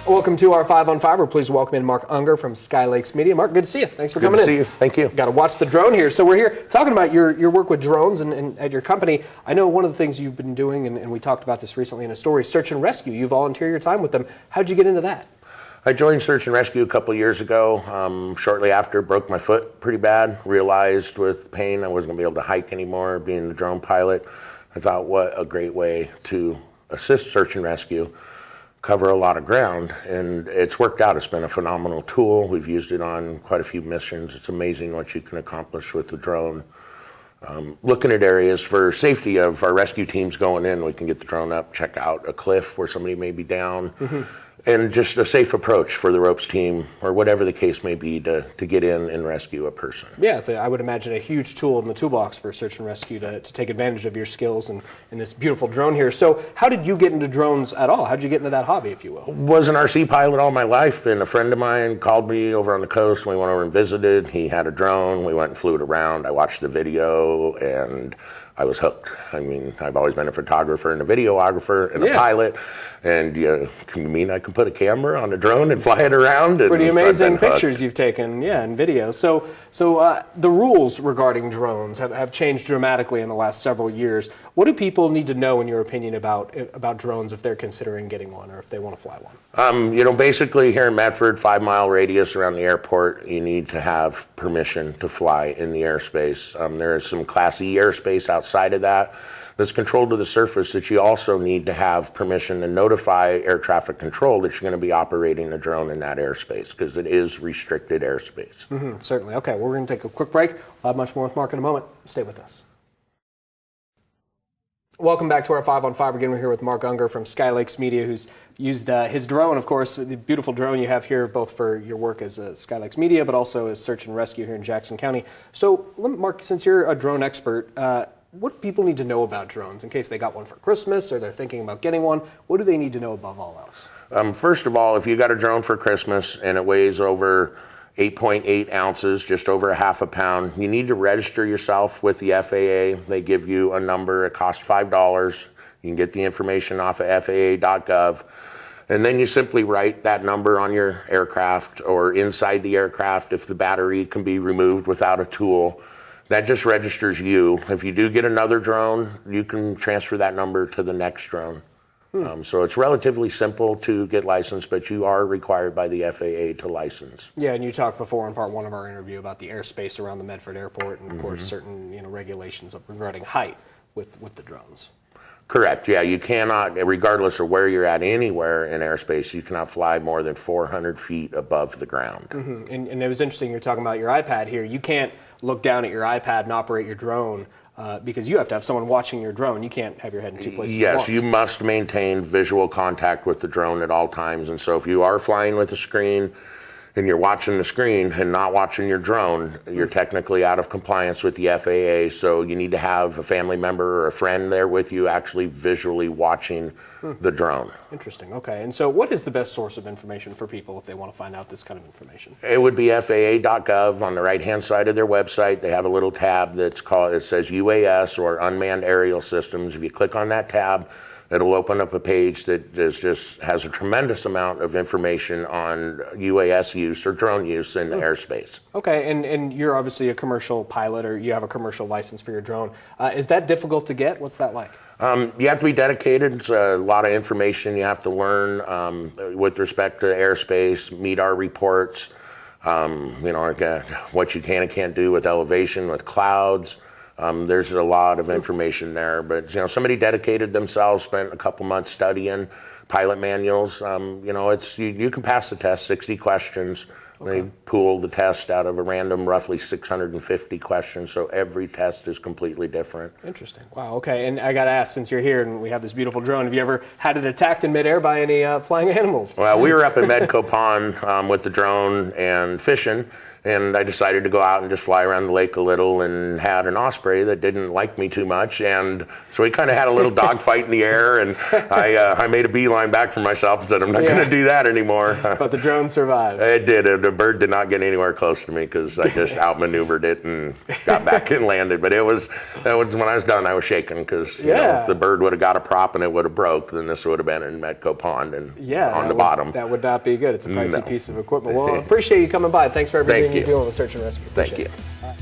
Welcome to our 5 on 5. We're pleased to welcome in Mark Unger from Sky Lakes Media. Mark, good to see you. Thanks for coming in. Good to see you. Thank you. Got to watch the drone here. So we're here talking about your work with drones and at your company. I know one of the things you've been doing, and we talked about this recently in a story, search and rescue. You volunteer your time with them. How'd you get into that? I joined search and rescue a couple years ago. Shortly after, broke my foot pretty bad. Realized with pain I wasn't going to be able to hike anymore, being a drone pilot. I thought, what a great way to assist search and rescue, cover a lot of ground, and it's worked out. It's been a phenomenal tool. We've used it on quite a few missions. It's amazing what you can accomplish with the drone. Looking at areas for safety of our rescue teams going in, we can get the drone up, check out a cliff where somebody may be down, and just a safe approach for the ropes team, or whatever the case may be, to get in and rescue a person. Yeah, I would imagine a huge tool in the toolbox for search and rescue to take advantage of your skills and this beautiful drone here. So how did you get into drones at all? How did you get into that hobby, if you will? Was an RC pilot all my life, and a friend of mine called me over on the coast, and we went over and visited. He had a drone. We went and flew it around. I watched the video, and I was hooked. I mean, I've always been a photographer and a videographer and a pilot, and you mean I can put a camera on a drone and fly it around? And pretty amazing pictures you've taken, and video. So the rules regarding drones have changed dramatically in the last several years. What do people need to know, in your opinion, about drones if they're considering getting one or if they want to fly one? Basically here in Medford, 5-mile radius around the airport, you need to have permission to fly in the airspace. There is some Class E airspace outside of that that's controlled to the surface that you also need to have permission to notify air traffic control that you're going to be operating a drone in that airspace, because it is restricted airspace. Certainly. Okay, well, we're going to take a quick break. We'll have much more with Mark in a moment. Stay with us. Welcome back to our 5 on 5. Again, we're here with Mark Unger from Sky Lakes Media, who's used his drone, of course, the beautiful drone you have here, both for your work as Sky Lakes Media, but also as search and rescue here in Jackson County. So, Mark, since you're a drone expert, what do people need to know about drones in case they got one for Christmas or they're thinking about getting one? What do they need to know above all else? First of all, if you got a drone for Christmas and it weighs over 8.8 ounces, just over a half a pound, you need to register yourself with the FAA. They give you a number. It costs $5. You can get the information off of FAA.gov. And then you simply write that number on your aircraft or inside the aircraft if the battery can be removed without a tool. That just registers you. If you do get another drone, you can transfer that number to the next drone. So it's relatively simple to get licensed, but you are required by the FAA to license. Yeah, and you talked before in part one of our interview about the airspace around the Medford Airport and, of course, certain regulations regarding height with the drones. Correct. Yeah, you cannot, regardless of where you're at, anywhere in airspace, you cannot fly more than 400 feet above the ground. And it was interesting, you're talking about your iPad here. You can't look down at your iPad and operate your drone because you have to have someone watching your drone. You can't have your head in two places at once. Yes, you must maintain visual contact with the drone at all times. And so if you are flying with a screen and you're watching the screen and not watching your drone, you're technically out of compliance with the FAA. So you need to have a family member or a friend there with you actually visually watching the drone. Interesting. Okay. And so what is the best source of information for people if they want to find out this kind of information? It would be FAA.gov. On the right-hand side of their website, they have a little tab it says UAS, or Unmanned Aerial Systems. If you click on that tab, it'll open up a page that just has a tremendous amount of information on UAS use or drone use in the airspace. Okay, and you're obviously a commercial pilot, or you have a commercial license for your drone. Is that difficult to get? What's that like? You have to be dedicated. It's a lot of information you have to learn with respect to airspace, meet our reports, what you can and can't do with elevation, with clouds. There's a lot of information there, but somebody dedicated themselves, spent a couple months studying pilot manuals. You can pass the test, 60 questions. Okay. They pool the test out of a random roughly 650 questions, so every test is completely different. Interesting. Wow, okay, and I got to ask, since you're here and we have this beautiful drone, have you ever had it attacked in midair by any flying animals? Well, we were up in Medco Pond with the drone and fishing, And I decided to go out and just fly around the lake a little, and had an osprey that didn't like me too much. And so we kind of had a little dogfight in the air, and I made a beeline back for myself and said, I'm not going to do that anymore. But the drone survived. It did. The bird did not get anywhere close to me because I just outmaneuvered it and got back and landed. But that was when I was done, I was shaking because if the bird would have got a prop and it would have broke, then this would have been in Medco Pond and on the bottom. That would not be good. It's a pricey piece of equipment. Well, I appreciate you coming by. Thanks for everything you're doing with search and rescue. Thank you. All right.